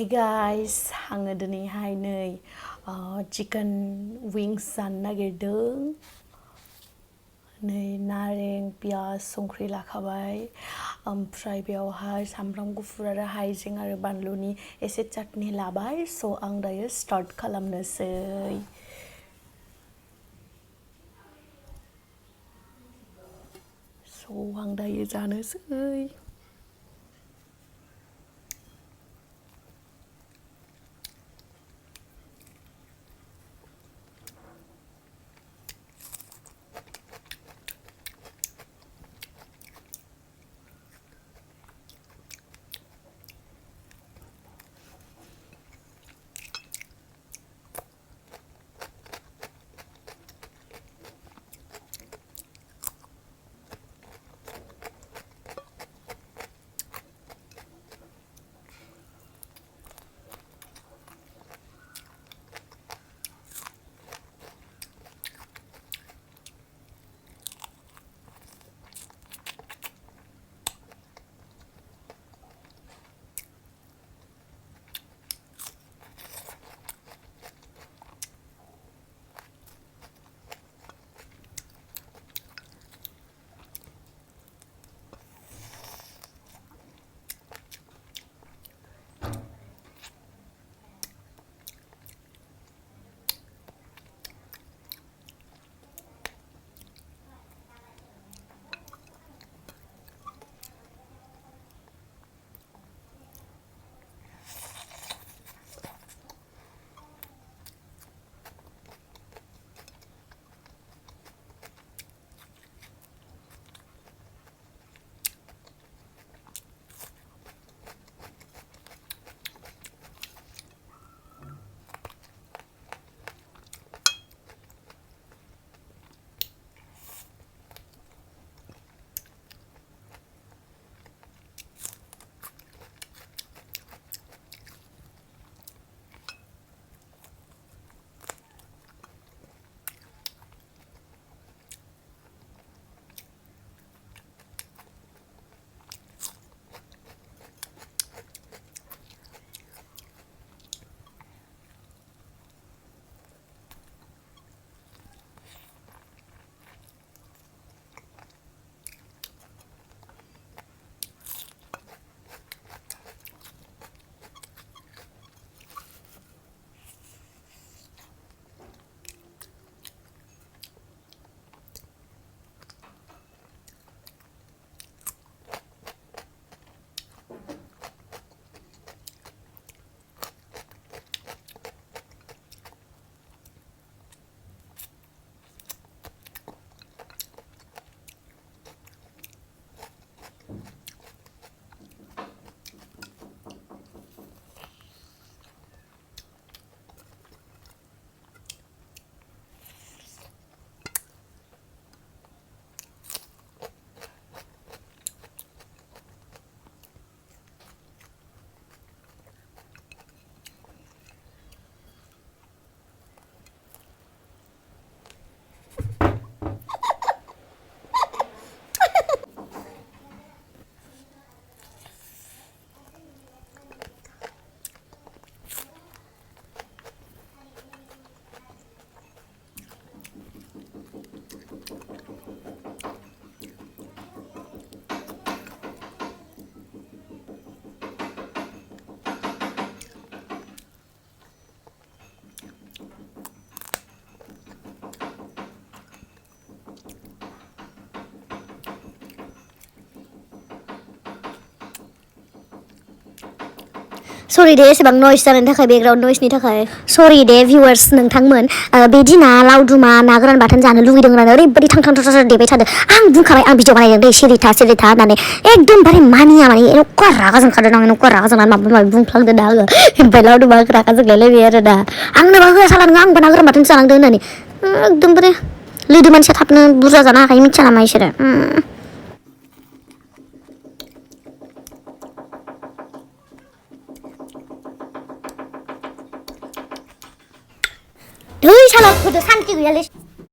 Hey guys, आङो दिनैहाय नै चिकेन विंग्स जानो नागिरदों। नै नारें पियाज संख्रि लाखाबाय ओमफ्राय बेयावहाय सामब्राम गुफुर आरो हाइजें आरो बानलुनि एसे चाटनि लाबाय स' आं दायो स्टार्ट खालामनोसै। स' आं दायो जानोसै। सरि दे एसेबां नयस जानायनि थाखाय बेकग्राउन्ड नयसनि थाखाय सरि दे भिउवार्स नोंथांमोन बे दिना लावदुमा ना गोरान बाथोन जानो लुगैदों होननानै ओरैबायदि थां थां थां देबाय थादों आं बुंखाबाय आं भिडिअ बानायदों दे सिरिथा होननानै एकदमबारे मानिया माने एन'खा रागा जोंखादों आं एन'खा रागा जोंनानै माबा माबि बुंफ्लांदों दा आङो ओमफ्राय लावदुमा रागा जोंलायलायबाय आरो दा आंनोबा होआ सालानोङा आंबो ना गोरान बाथोन जानांदों होननानै एकदमबारे लोदो मानसिया थाबनो बुरजा जानो हाखायो मिथिया नामा इसोरो दै साला गोदो सान्थि गैयालै